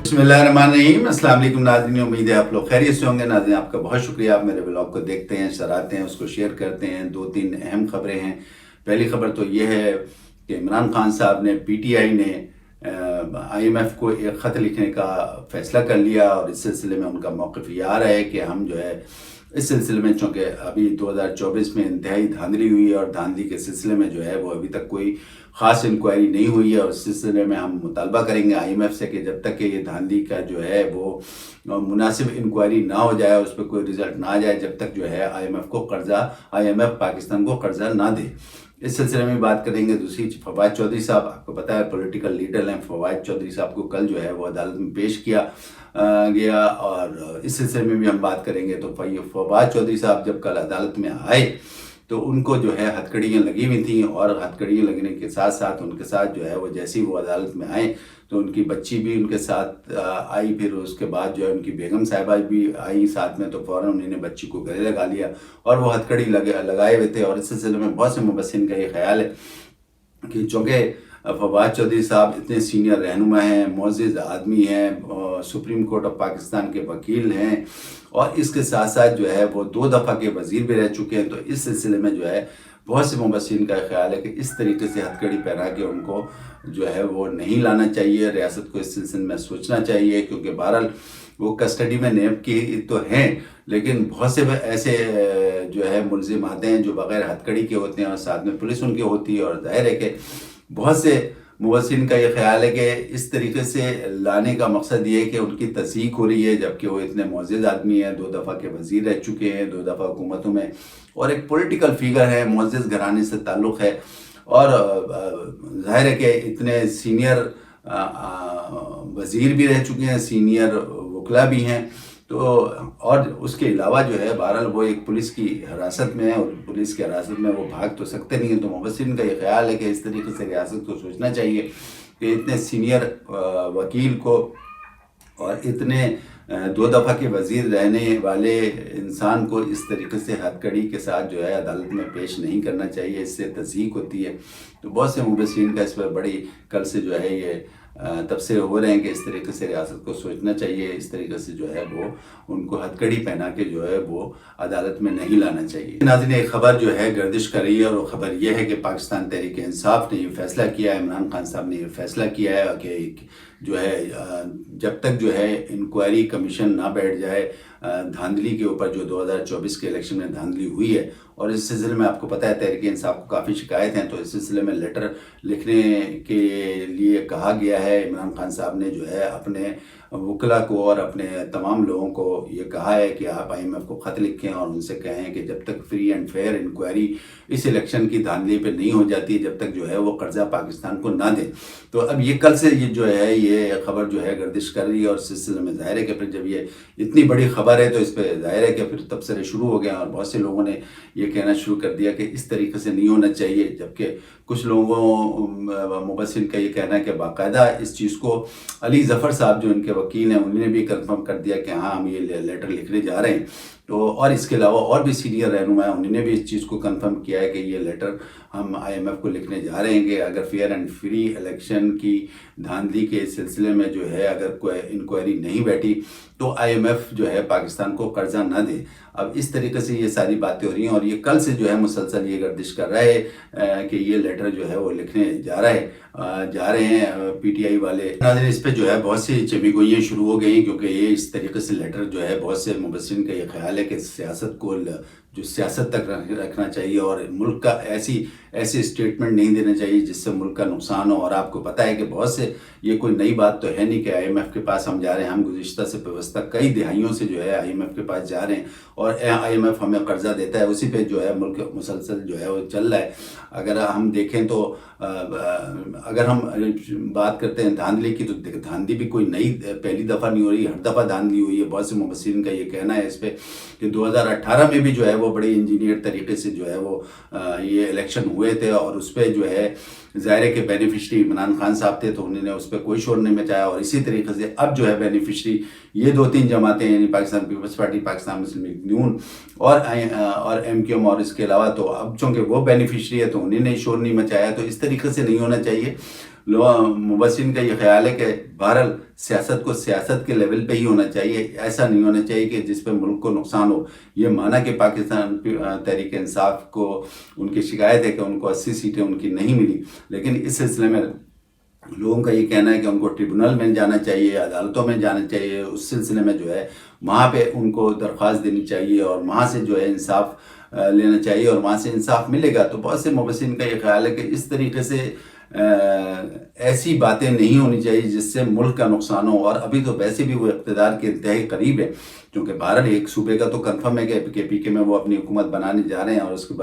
बिस्मिल्लाहिर्रहमानिर्रहीम। अस्सलाम वालेकुम नाज़रीन, उम्मीद है आप लोग खैरियत से होंगे। नाज़रीन, आपका बहुत शुक्रिया, आप मेरे ब्लॉग को देखते हैं, सराहते हैं, उसको शेयर करते हैं। दो तीन अहम खबरें हैं। पहली खबर तो ये है कि इमरान खान साहब ने पीटीआई ने आईएमएफ को एक ख़त लिखने का फ़ैसला कर लिया और इस सिलसिले में उनका मौक़िफ़ ये आ रहा है कि हम जो है इस सिलसिले में, चूँकि अभी 2024 में इंतहाई धांधली हुई है और धांधली के सिलसिले में जो है वो अभी तक कोई ख़ास इंक्वायरी नहीं हुई है और इस सिलसिले में हम मुतालबा करेंगे आईएमएफ से कि जब तक कि ये धांधली का जो है वो मुनासिब इंक्वायरी ना हो जाए, उस पर कोई रिज़ल्ट ना आ जाए, जब तक जो है आईएमएफ पाकिस्तान को कर्जा ना दे। इस सिलसिले में बात करेंगे। दूसरी, फवाद चौधरी साहब, आपको पता है पॉलिटिकल लीडर हैं। फवाद चौधरी साहब को कल जो है वो अदालत में पेश किया गया और इस सिलसिले में भी हम बात करेंगे। तो फवाद चौधरी साहब जब कल अदालत में आए तो उनको जो है हथकड़ियाँ लगी हुई थी और हथकड़ियाँ लगने के साथ साथ उनके साथ जो है वो जैसे ही वो अदालत में आए तो उनकी बच्ची भी उनके साथ आई, फिर उसके बाद जो है उनकी बेगम साहिबा भी आई साथ में, तो फ़ौरन उन्होंने बच्ची को गले लगा लिया और वो हथकड़ी लगाए हुए थे। और इस सिलसिले में बहुत से मुबस्सिरीन का ये ख्याल है कि चूँकि फवाद चौधरी साहब इतने सीनियर रहनुमा हैं, मुअज़्ज़िज़ आदमी हैं, सुप्रीम कोर्ट ऑफ पाकिस्तान के वकील हैं और इसके साथ साथ जो है वो 2 दफ़ा के वज़ीर भी रह चुके हैं, तो इस सिलसिले में जो है बहुत से मुबस्सिरीन का ख्याल है कि इस तरीके से हथकड़ी पहना के उनको जो है वो नहीं लाना चाहिए। रियासत को इस सिलसिले में सोचना चाहिए, क्योंकि बहरहाल वो कस्टडी में नेब की तो हैं, लेकिन बहुत से ऐसे जो है मुलजिम आते हैं जो बग़ैर हथकड़ी के होते हैं और साथ में पुलिस उनकी होती है। और ज़ाहिर है कि बहुत से मुवस्सिरीन का ये ख्याल है कि इस तरीके से लाने का मकसद ये है कि उनकी तस्दीक हो रही है, जबकि वो इतने मुअज़्ज़िज़ आदमी हैं, 2 दफ़ा के वज़ीर रह चुके हैं, 2 दफ़ा हुकूमतों में, और एक पॉलिटिकल फिगर है, मुअज़्ज़िज़ घराने से ताल्लुक़ है और ज़ाहिर है कि इतने सीनियर वज़ीर भी रह चुके हैं, सीनियर वकला भी हैं। तो और उसके अलावा जो है बहरहाल वो एक पुलिस की हिरासत में है और पुलिस की हिरासत में वो भाग तो सकते नहीं हैं। तो मुबस्सिरीन का ये ख्याल है कि इस तरीके से रियासत को सोचना चाहिए कि इतने सीनियर वकील को और इतने 2 दफ़ा के वज़ीर रहने वाले इंसान को इस तरीके से हथकड़ी के साथ जो है अदालत में पेश नहीं करना चाहिए, इससे तज़यीक़ होती है। तो बहुत से मुबस्सिरीन का इस पर बड़ी कल से जो है ये तबसरे हो रहे हैं कि इस तरीके से रियासत को सोचना चाहिए, इस तरीके से जो है वो उनको हथकड़ी पहना के जो है वो अदालत में नहीं लाना चाहिए। नाज़रीन, एक ख़बर जो है गर्दिश कर रही है और वो ख़बर ये है कि पाकिस्तान तहरीक इंसाफ ने ये फ़ैसला किया है, इमरान खान साहब ने ये फ़ैसला किया है कि जो है जब तक जो है इंक्वायरी कमीशन ना बैठ जाए धांधली के ऊपर, जो 2024 के इलेक्शन में धांधली हुई है, और इस सिलसिले में आपको पता है तहरीक इंसाफ को काफ़ी शिकायत हैं, तो इस सिलसिले में लेटर लिखने के लिए कहा गया है। इमरान खान साहब ने जो है अपने वकला को और अपने तमाम लोगों को ये कहा है कि आप आईएमएफ को ख़त लिखें और उनसे कहें कि जब तक फ्री एंड फेयर इंक्वायरी इस इलेक्शन की धांधली पे नहीं हो जाती, जब तक जो है वो कर्जा पाकिस्तान को ना दें। तो अब ये कल से ये जो है ये ख़बर जो है गर्दिश कर रही है और इस सिलसिले में ज़ाहिर है कि फिर जब ये इतनी बड़ी ख़बर है तो इस पर ज़ाहिर है कि फिर तबसरे शुरू हो गए और बहुत से लोगों ने ये कहना शुरू कर दिया कि इस तरीके से नहीं होना चाहिए, जबकि कुछ लोगों मुबस्सिरीन का ये कहना है कि बाकायदा इस चीज़ को अली ज़फ़र साहब जो इनके वकील हैं उन्होंने भी कंफर्म कर दिया कि हाँ, हम ये लेटर लिखने जा रहे हैं। तो और इसके अलावा और भी सीनियर रहनुमा हैं, उन्होंने भी इस चीज़ को कंफर्म किया है कि ये लेटर हम आईएमएफ को लिखने जा रहे हैं कि अगर फेयर एंड फ्री इलेक्शन की धांधली के सिलसिले में जो है अगर कोई इंक्वायरी नहीं बैठी तो आईएमएफ जो है पाकिस्तान को कर्जा ना दे। अब इस तरीके से ये सारी बातें हो रही हैं और ये कल से जो है मुसलसल ये गर्दिश कर रहा है कि ये लेटर जो है वो लिखने जा रहे हैं पीटीआई वाले। नाज़रीन, इस पे जो है बहुत सी चमीगोइयाँ शुरू हो गई, क्योंकि ये इस तरीके से लेटर जो है बहुत से मुबस्सिरीन का ये ख्याल है कि सियासत को जो सियासत तक रखना चाहिए और मुल्क का ऐसी स्टेटमेंट नहीं देना चाहिए जिससे मुल्क का नुकसान हो। और आपको पता है कि बहुत से, ये कोई नई बात तो है नहीं कि आईएमएफ के पास हम जा रहे हैं, हम गुज़िश्ता से व्यवस्था कई दिहाइयों से जो है आईएमएफ के पास जा रहे हैं और आईएमएफ हमें कर्जा देता है, उसी पे जो है मुल्क मुसलसल जो है वो चल रहा है। अगर हम देखें तो अगर हम बात करते हैं धांधली की, तो धांधली भी कोई नई पहली दफ़ा नहीं हो रही, हर दफ़ा धांधली हुई है। बहुत से मुबस्सिरीन का ये कहना है इस पर कि 2018 में भी जो है वो बड़े इंजीनियर तरीके से जो है वो ये इलेक्शन हुए थे और उस पर जो है ज़ाहिर है कि बेनिफिशरी इमरान खान साहब थे, तो उन्होंने उस पर कोई शोर नहीं मचाया। और इसी तरीके से अब जो है बेनिफिशरी ये 2-3 जमातें यानी पाकिस्तान पीपल्स पार्टी, पाकिस्तान मुस्लिम लीग नून और एमक्यूएम, और इसके अलावा तो अब चूँकि वो बेनिफिशरी है तो उन्होंने शोर नहीं मचाया। तो इस तरीके से नहीं होना चाहिए। مبصرین کا یہ خیال ہے کہ بہرحال سیاست کو سیاست کے لیول پہ ہی ہونا چاہیے، ایسا نہیں ہونا چاہیے کہ جس پہ ملک کو نقصان ہو۔ یہ مانا کہ پاکستان تحریک انصاف کو ان کی شکایت ہے کہ ان کو 80 سیٹیں ان کی نہیں ملی، لیکن اس سلسلے میں لوگوں کا یہ کہنا ہے کہ ان کو ٹریبونل میں جانا چاہیے، عدالتوں میں جانا چاہیے، اس سلسلے میں جو ہے وہاں پہ ان کو درخواست دینی چاہیے اور وہاں سے جو ہے انصاف لینا چاہیے، اور وہاں سے انصاف ملے گا۔ تو بہت سے مبصرین کا یہ خیال ہے کہ اس طریقے سے ایسی باتیں نہیں ہونی چاہیے جس سے ملک کا نقصان ہو، اور ابھی تو ویسے بھی وہ اقتدار کے انتہائی قریب ہے، کیونکہ بہرحال ایک صوبے کا تو کنفرم ہے کہ پی کے میں وہ اپنی حکومت بنانے جا رہے ہیں، اور اس کے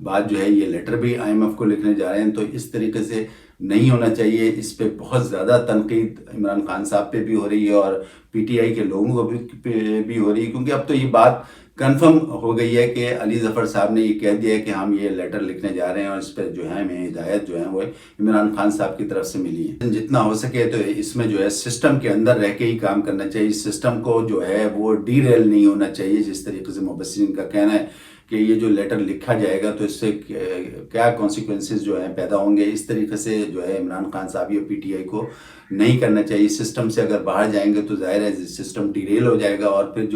بعد جو ہے یہ لیٹر بھی IMF کو لکھنے جا رہے ہیں۔ تو اس طریقے سے نہیں ہونا چاہیے، اس پہ بہت زیادہ تنقید عمران خان صاحب پہ بھی ہو رہی ہے اور PTI کے لوگوں کو بھی ہو رہی ہے، کیونکہ اب تو یہ بات کنفرم ہو گئی ہے کہ علی ظفر صاحب نے یہ کہہ دیا ہے کہ ہم یہ لیٹر لکھنے جا رہے ہیں، اور اس پہ جو ہے ہمیں ہدایت جو ہے وہ عمران خان صاحب کی طرف سے ملی ہے۔ جتنا ہو سکے تو اس میں جو ہے سسٹم کے اندر رہ کے ہی کام کرنا چاہیے، سسٹم کو جو ہے وہ ڈی ریل نہیں ہونا چاہیے، جس طریقے سے مبصرین کا کہنا ہے کہ یہ جو لیٹر لکھا جائے گا تو اس سے کیا کانسیکوینسز جو ہیں پیدا ہوں گے۔ اس طریقے سے جو ہے عمران خان صاحب یا PTI کو نہیں کرنا چاہیے۔ سسٹم سے اگر باہر جائیں گے تو ظاہر ہے سسٹم ڈیریل ہو جائے گا، اور پھر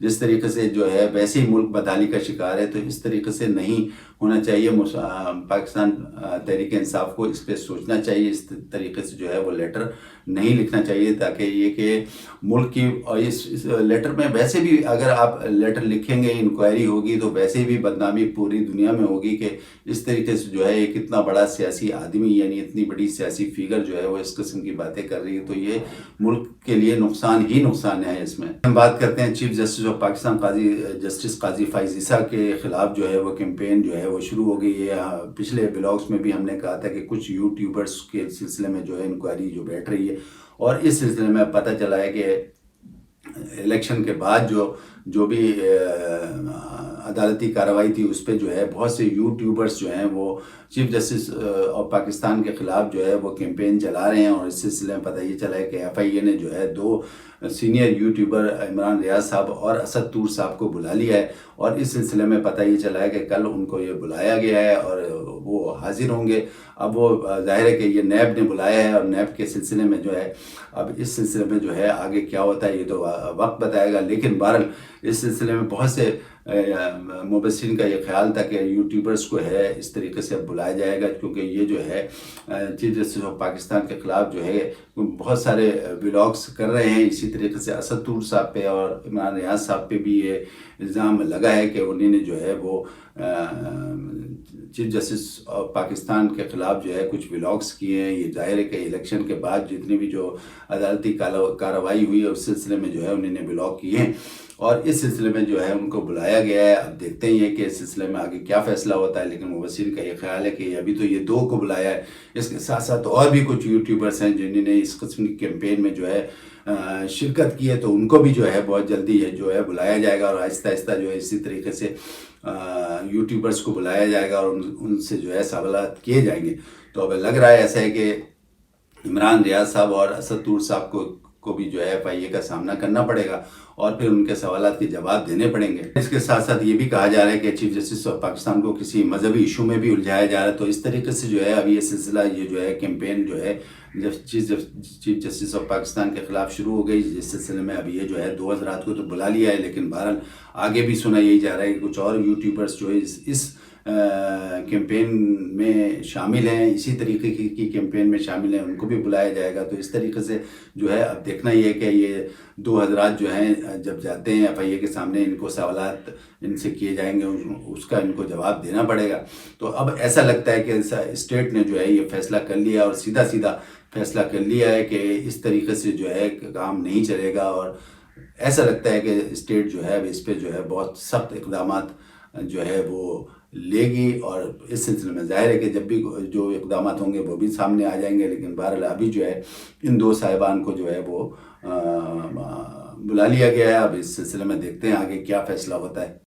جس طریقے سے جو ہے ویسے ہی ملک بدحالی کا شکار ہے، تو اس طریقے سے نہیں ہونا چاہیے۔ پاکستان تحریک انصاف کو اس پہ سوچنا چاہیے، اس طریقے سے جو ہے وہ لیٹر نہیں لکھنا چاہیے، تاکہ یہ کہ ملک کی، اور اس لیٹر میں ویسے بھی اگر آپ لیٹر لکھیں گے، انکوائری ہوگی تو ویسے بھی بدنامی پوری دنیا میں ہوگی کہ اس طریقے سے جو ہے ایک اتنا بڑا سیاسی آدمی، یعنی اتنی بڑی سیاسی فگر جو ہے وہ اس قسم کی باتیں کر رہی ہے، تو یہ ملک کے لیے نقصان ہی نقصان ہے۔ اس میں ہم بات کرتے ہیں chief justice of Pakistan justice قاضی فائز عیسیٰ کے خلاف جو ہے وہ کیمپین جو ہے وہ شروع ہو گئی ہے۔ پچھلے بلاگس میں بھی ہم نے کہا تھا کہ کچھ یوٹیوبرز کے سلسلے میں جو ہے انکوائری جو بیٹھ رہی ہے، اور اس سلسلے میں پتہ چلا ہے کہ الیکشن کے بعد جو بھی عدالتی کارروائی تھی اس پہ جو ہے بہت سے یوٹیوبرز جو ہیں وہ چیف جسٹس آف پاکستان کے خلاف جو ہے وہ کیمپین چلا رہے ہیں، اور اس سلسلے میں پتہ یہ چلا ہے کہ FIA نے جو ہے 2 سینئر یوٹیوبر عمران ریاض صاحب اور اسد طور صاحب کو بلا لیا ہے، اور اس سلسلے میں پتہ یہ چلا ہے کہ کل ان کو یہ بلایا گیا ہے اور وہ حاضر ہوں گے۔ اب وہ ظاہر ہے کہ یہ نیب نے بلایا ہے، اور نیب کے سلسلے میں جو ہے اب اس سلسلے میں جو ہے آگے کیا ہوتا ہے یہ تو وقت بتائے گا، لیکن بہرحال اس سلسلے میں بہت سے مبصرین کا یہ خیال تھا کہ یوٹیوبرز کو ہے اس طریقے سے بلایا جائے گا، کیونکہ یہ جو ہے چیف جسٹس آف پاکستان کے خلاف جو ہے بہت سارے ولاگس کر رہے ہیں۔ اسی طریقے سے اسد طور صاحب پہ اور عمران ریاض صاحب پہ بھی یہ الزام لگا ہے کہ انہوں نے جو ہے وہ چیف جسٹس آف پاکستان کے خلاف جو ہے کچھ ولاگس کیے ہیں۔ یہ ظاہر ہے کہ الیکشن کے بعد جتنی بھی جو عدالتی کارروائی ہوئی ہے اس سلسلے میں جو ہے انہوں نے ولاگ کیے ہیں، اور اس سلسلے میں جو ہے ان کو بلایا گیا ہے۔ اب دیکھتے ہیں کہ اس سلسلے میں آگے کیا فیصلہ ہوتا ہے، لیکن مبصرین کا یہ خیال ہے کہ ابھی تو یہ 2 کو بلایا ہے، اس کے ساتھ ساتھ اور بھی کچھ یوٹیوبرز ہیں جنہوں نے اس قسم کی کیمپین میں جو ہے شرکت کی ہے، تو ان کو بھی جو ہے بہت جلدی جو ہے بلایا جائے گا، اور آہستہ آہستہ جو ہے اسی طریقے سے یوٹیوبرز کو بلایا جائے گا اور ان سے جو ہے سوالات کیے جائیں گے۔ تو اب لگ رہا ہے ایسا ہے کہ عمران ریاض صاحب اور اسد طور صاحب کو بھی جو ہے FIA کا سامنا کرنا پڑے گا، اور پھر ان کے سوالات کے جواب دینے پڑیں گے۔ اس کے ساتھ ساتھ یہ بھی کہا جا رہا ہے کہ چیف جسٹس آف پاکستان کو کسی مذہبی ایشو میں بھی الجھایا جا رہا ہے، تو اس طریقے سے جو ہے اب یہ سلسلہ یہ جو ہے کیمپین جو ہے چیف جسٹس آف پاکستان کے خلاف شروع ہو گئی، جس سلسلے میں اب یہ جو ہے 2 حضرات کو تو بلا لیا ہے، لیکن بہرحال آگے بھی سنا یہی جا رہا ہے کہ کچھ اور یوٹیوبرز جو ہے اس کیمپین میں شامل ہیں، اسی طریقے کی کیمپین میں شامل ہیں، ان کو بھی بلایا جائے گا۔ تو اس طریقے سے جو ہے اب دیکھنا یہ ہے کہ یہ 2 حضرات جو ہیں جب جاتے ہیں FIA کے سامنے، ان کو سوالات ان سے کیے جائیں گے، اس کا ان کو جواب دینا پڑے گا۔ تو اب ایسا لگتا ہے کہ اسٹیٹ نے جو ہے یہ فیصلہ کر لیا، اور سیدھا فیصلہ کر لیا ہے کہ اس طریقے سے جو ہے کام نہیں چلے گا، اور ایسا لگتا ہے کہ اسٹیٹ جو ہے اس پہ جو ہے بہت سخت اقدامات جو ہے وہ لے گی، اور اس سلسلے میں ظاہر ہے کہ جب بھی جو اقدامات ہوں گے وہ بھی سامنے آ جائیں گے، لیکن بہرحال ابھی جو ہے ان 2 صاحبان کو جو ہے وہ بلا لیا گیا ہے۔ اب اس سلسلے میں دیکھتے ہیں آگے کیا فیصلہ ہوتا ہے۔